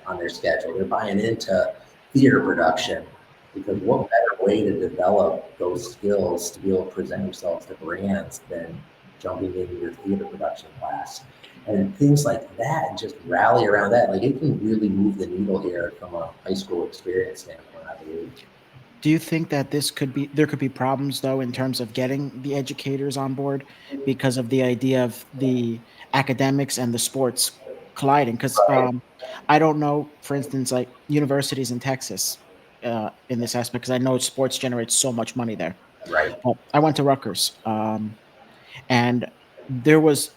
on their schedule. They're buying into theater production, because what better way to develop those skills to be able to present yourselves to brands than jumping into your theater production class and things like that, and just rally around that. Like, it can really move the needle here from a high school experience standpoint, I believe. Do you think that there could be problems though in terms of getting the educators on board because of the idea of the academics and the sports colliding? Because I don't know, for instance, like universities in Texas in this aspect, because I know sports generates so much money there. Right, I went to Rutgers, and there was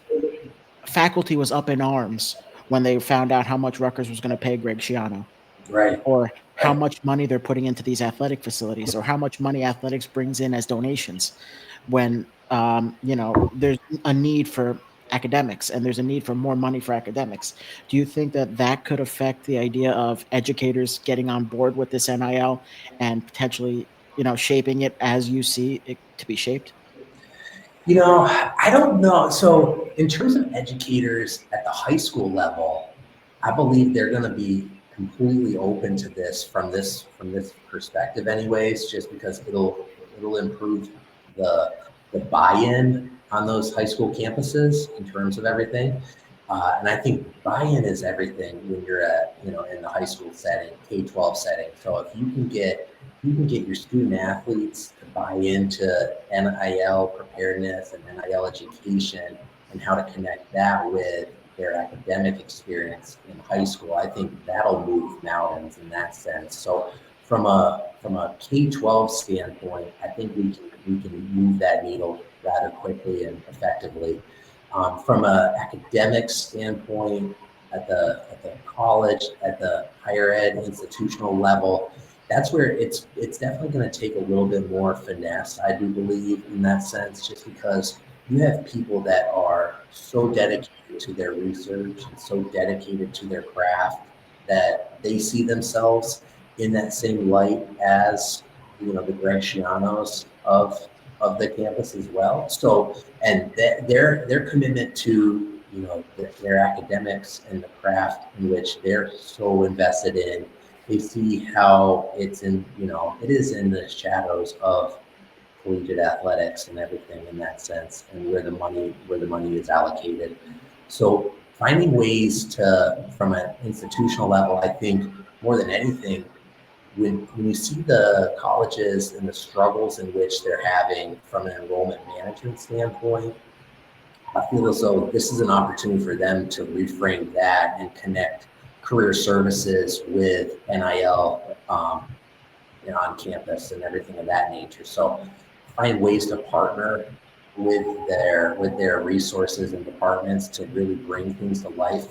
faculty was up in arms when they found out how much Rutgers was going to pay Greg Schiano, right. or how much money they're putting into these athletic facilities, or how much money athletics brings in as donations, when there's a need for academics and there's a need for more money for academics. Do you think that that could affect the idea of educators getting on board with this NIL and potentially, shaping it as you see it to be shaped? I don't know. So in terms of educators at the high school level, I believe they're going to be completely open to this from this perspective, anyways. Just because it'll improve the buy-in on those high school campuses in terms of everything. And I think buy-in is everything when you're at in the high school setting, K-12 setting. So if you can get your student athletes to buy into NIL preparedness and NIL education and how to connect that with their academic experience in high school, I think that'll move mountains in that sense. So from a K-12 standpoint, I think we can move that needle rather quickly and effectively. From an academic standpoint, at the college, at the higher ed institutional level, that's where it's definitely going to take a little bit more finesse, I do believe, in that sense, just because you have people that are so dedicated to their research and so dedicated to their craft that they see themselves in that same light as the Greg Schianos of the campus as well. So, and their commitment to their academics and the craft in which they're so invested in, they see how it is in the shadows of collegiate athletics and everything in that sense, and where the money is allocated. So finding ways to, from an institutional level, I think more than anything, when you see the colleges and the struggles in which they're having from an enrollment management standpoint, I feel as though this is an opportunity for them to reframe that and connect career services with NIL on campus and everything of that nature. So find ways to partner with their resources and departments to really bring things to life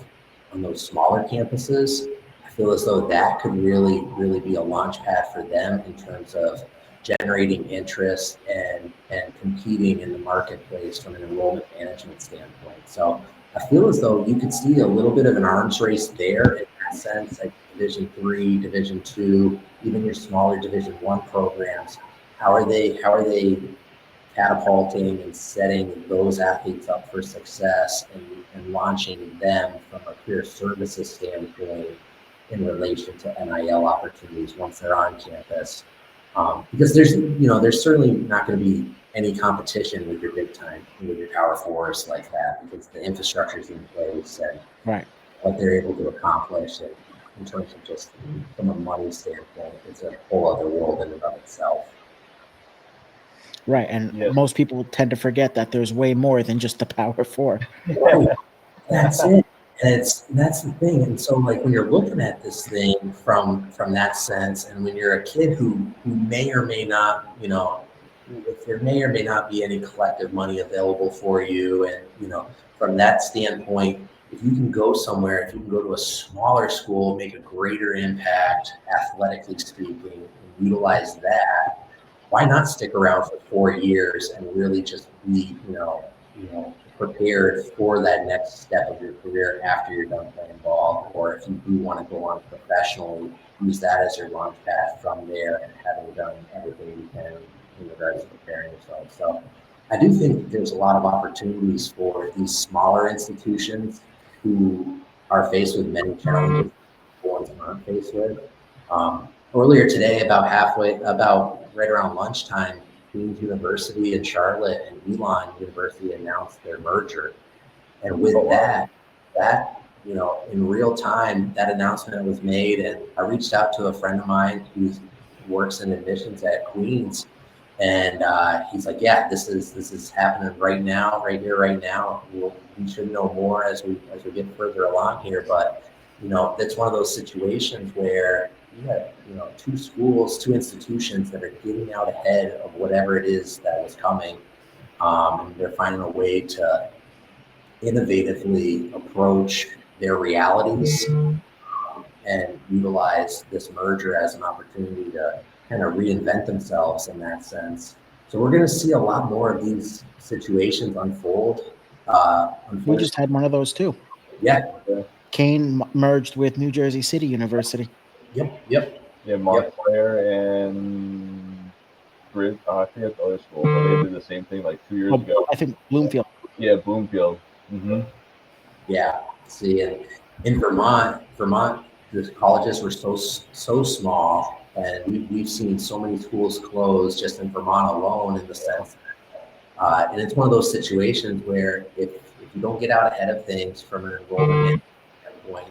on those smaller campuses. I feel as though that could really, really be a launch pad for them in terms of generating interest and competing in the marketplace from an enrollment management standpoint. So I feel as though you could see a little bit of an arms race there in that sense, like Division III, Division II, even your smaller Division I programs. How are they catapulting and setting those athletes up for success and launching them from a career services standpoint in relation to NIL opportunities once they're on campus? Because there's certainly not going to be any competition with your big time, with your power fours like that, because the infrastructure is in place and Right. what they're able to accomplish. And in terms of just from a money standpoint, it's a whole other world in and of itself. Right. And Yes. most people tend to forget that there's way more than just the power four. Right. That's it. And that's the thing. And so like when you're looking at this thing from that sense, and when you're a kid who may or may not, if there may or may not be any collective money available for you, and from that standpoint, if you can go somewhere, if you can go to a smaller school, make a greater impact, athletically speaking, and utilize that, why not stick around for 4 years and really just be, prepared for that next step of your career after you're done playing ball? Or if you do want to go on professionally, use that as your launch pad from there, and having done everything you can in regards to preparing yourself. So I do think there's a lot of opportunities for these smaller institutions who are faced with many challenges the ones aren't faced with. Earlier today, about right around lunchtime, Queen's University in Charlotte and Elon University announced their merger. And with that, in real time, that announcement was made. And I reached out to a friend of mine who works in admissions at Queen's. And he's like, yeah, this is happening right now, right here, right now. We should know more as we get further along here. But, that's one of those situations where you have, two institutions that are getting out ahead of whatever it is that was coming. And they're finding a way to innovatively approach their realities and utilize this merger as an opportunity to kind of reinvent themselves in that sense. So we're going to see a lot more of these situations unfold. We just had one of those too. Yeah. Kane merged with New Jersey City University. Yep. Yeah, Montclair and I forget the other school, but they did the same thing like 2 years ago. I think Bloomfield. Yeah, Bloomfield. Mm-hmm. Yeah. See, and in Vermont, the colleges were so small, and we've seen so many schools close just in Vermont alone, in the sense. And it's one of those situations where if you don't get out ahead of things from an enrollment standpoint,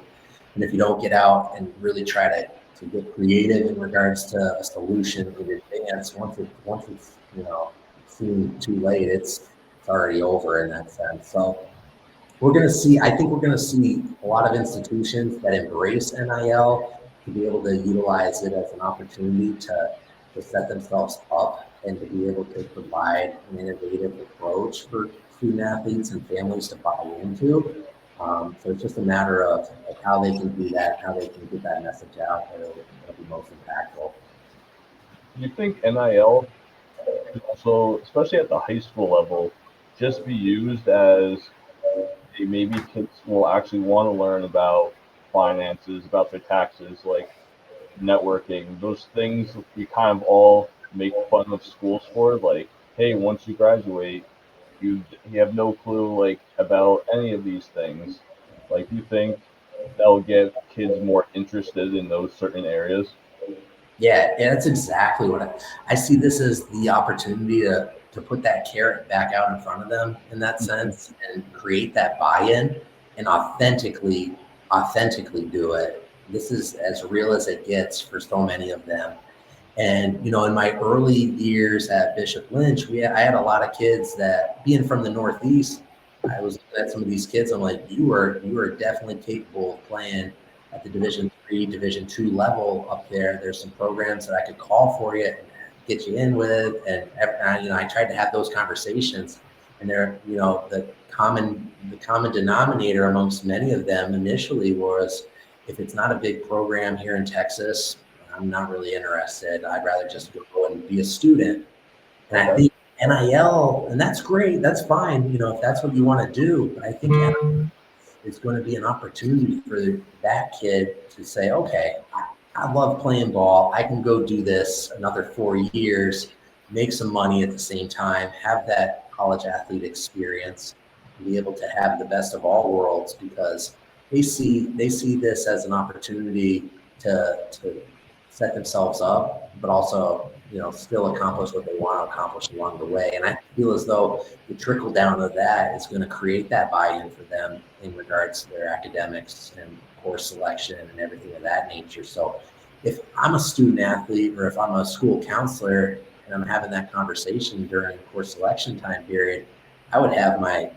and if you don't get out and really try to get creative in regards to a solution in advance, once it's seen too late, it's already over in that sense. So I think we're going to see a lot of institutions that embrace NIL to be able to utilize it as an opportunity to set themselves up and to be able to provide an innovative approach for student athletes and families to buy into. So it's just a matter of how they can do that, how they can get that message out there that'll be most impactful. Do you think NIL could also, especially at the high school level, just be used as maybe kids will actually want to learn about finances, about their taxes, like networking, those things we kind of all make fun of schools for, like, hey, once you graduate, you have no clue like about any of these things. Like, do you think that'll get kids more interested in those certain areas? Yeah, that's exactly what I see this as, the opportunity to put that carrot back out in front of them in that sense, and create that buy-in and authentically do it. This is as real as it gets for so many of them. And in my early years at Bishop Lynch, I had a lot of kids that, being from the Northeast, I was looking at some of these kids. I'm like, you are definitely capable of playing at the Division III, Division II level up there. There's some programs that I could call for you and get you in with, and I tried to have those conversations, and the common denominator amongst many of them initially was, if it's not a big program here in Texas, I'm not really interested. I'd rather just go and be a student. And I think NIL, and that's great, that's fine, if that's what you want to do. But I think NIL is going to be an opportunity for that kid to say, okay, I love playing ball. I can go do this another 4 years, make some money at the same time, have that college athlete experience, and be able to have the best of all worlds, because they see this as an opportunity to set themselves up, but also, still accomplish what they want to accomplish along the way. And I feel as though the trickle down of that is going to create that buy-in for them in regards to their academics and course selection and everything of that nature. So if I'm a student athlete, or if I'm a school counselor and I'm having that conversation during course selection time period, I would have my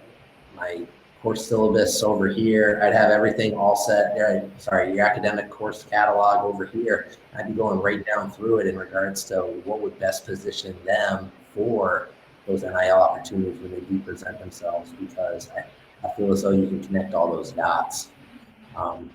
course syllabus over here. I'd have everything all set there. Sorry, your academic course catalog over here. I'd be going right down through it in regards to what would best position them for those NIL opportunities when they do present themselves, because I feel as though you can connect all those dots. And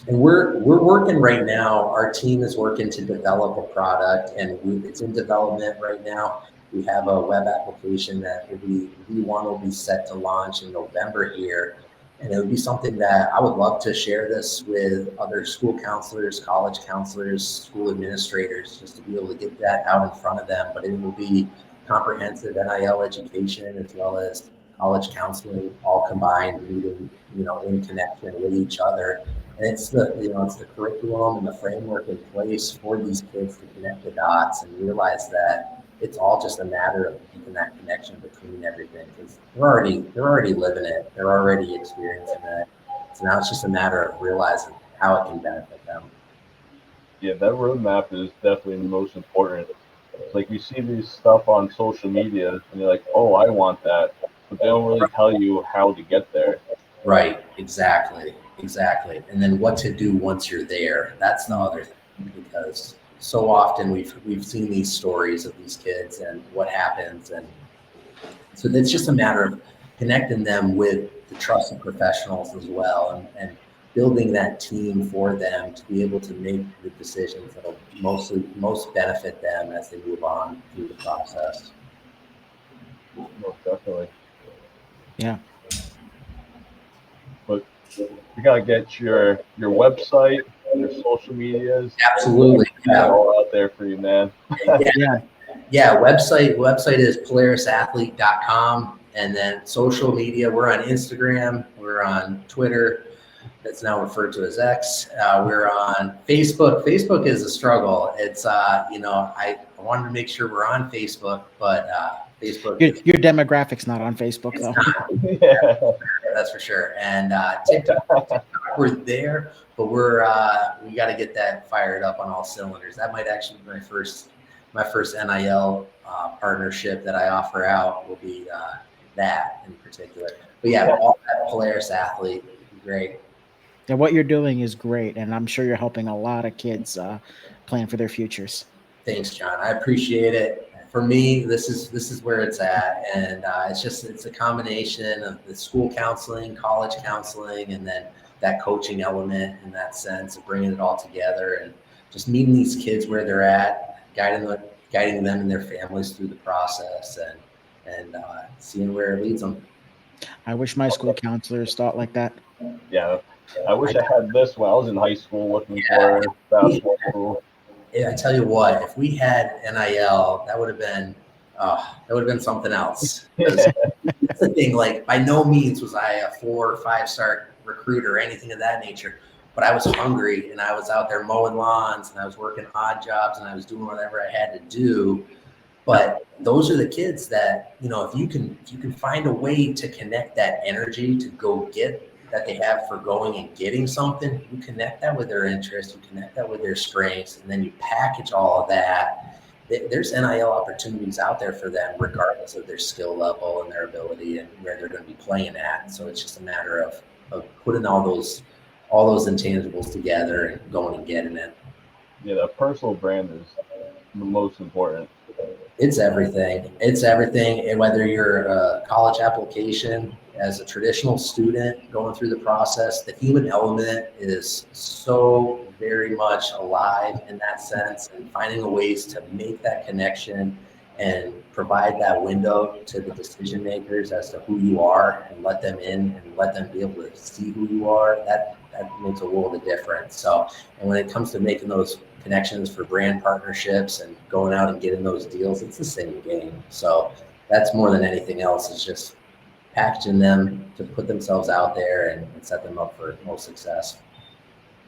we're working right now. Our team is working to develop a product, and it's in development right now. We have a web application that V1 will be set to launch in November here. And it would be something that I would love to share this with other school counselors, college counselors, school administrators, just to be able to get that out in front of them. But it will be comprehensive NIL education as well as college counseling, all combined, meeting, in connection with each other. And it's the curriculum and the framework in place for these kids to connect the dots and realize that it's all just a matter of keeping that connection between everything, because they're already living it, they're already experiencing it. So now it's just a matter of realizing how it can benefit them. Yeah, that roadmap is definitely the most important. It's like you see these stuff on social media and you're like, oh, I want that, but they don't really tell you how to get there. Right, exactly. And then what to do once you're there. That's the other thing, because so often we've seen these stories of these kids and what happens, and so it's just a matter of connecting them with the trusted professionals as well, and building that team for them to be able to make the decisions that will most benefit them as they move on through the process. Most definitely. Yeah. But you gotta get your website, your social medias. Absolutely. Yeah, all out there for you, man. Yeah. Website is polarisathlete.com. And then social media, we're on Instagram, we're on Twitter, that's now referred to as X. We're on Facebook. Facebook is a struggle. It's, I wanted to make sure we're on Facebook, but Facebook. Your demographic's not on Facebook, though. Yeah. That's for sure. And TikTok, we're there, but we got to get that fired up on all cylinders. That might actually be my first NIL partnership that I offer out will be that in particular. But yeah, all that Polaris Athlete, great. And what you're doing is great, and I'm sure you're helping a lot of kids plan for their futures. Thanks, John. I appreciate it. For me, this is where it's at, and it's a combination of the school counseling, college counseling, and then that coaching element in that sense of bringing it all together and just meeting these kids where they're at, guiding them and their families through the process, and seeing where it leads them. I wish my school counselors thought like that. Yeah. I wish I had this when I was in high school looking for basketball school. Yeah, I tell you what, if we had NIL, that would have been something else. That's the thing. Like, by no means was I a 4 or 5 star recruiter or anything of that nature, but I was hungry and I was out there mowing lawns and I was working odd jobs and I was doing whatever I had to do. But those are the kids that, if you can find a way to connect that energy to go get that they have for going and getting something, you connect that with their interests, you connect that with their strengths, and then you package all of that. There's NIL opportunities out there for them, regardless of their skill level and their ability and where they're going to be playing at. So it's just a matter of putting all those intangibles together and going and getting it. Yeah, the personal brand is the most important. It's everything. It's everything. And whether you're a college application, as a traditional student going through the process, the human element is so very much alive in that sense, and finding a ways to make that connection and provide that window to the decision makers as to who you are and let them in and let them be able to see who you are, that makes a world of difference. So, and when it comes to making those connections for brand partnerships and going out and getting those deals, it's the same game. So that's more than anything else, is just packaging them to put themselves out there and set them up for most success.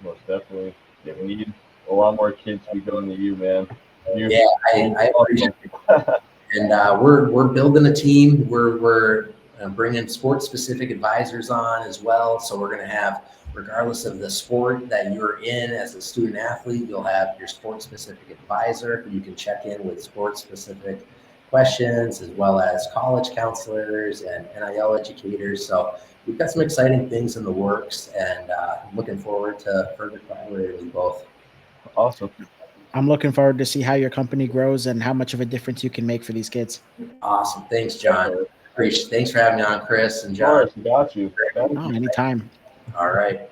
Most definitely. Yeah, we need a lot more kids to be going to you, man. I appreciate it. And we're building a team. We're bringing sports-specific advisors on as well. So we're going to have, regardless of the sport that you're in as a student athlete, you'll have your sports-specific advisor who you can check in with sports-specific questions, as well as college counselors and NIL educators. So we've got some exciting things in the works, and I'm looking forward to further collaborating with both. Awesome. I'm looking forward to see how your company grows and how much of a difference you can make for these kids. Awesome. Thanks, John. Thanks for having me on, Chris and John. Of course, got you. Oh, anytime. All right.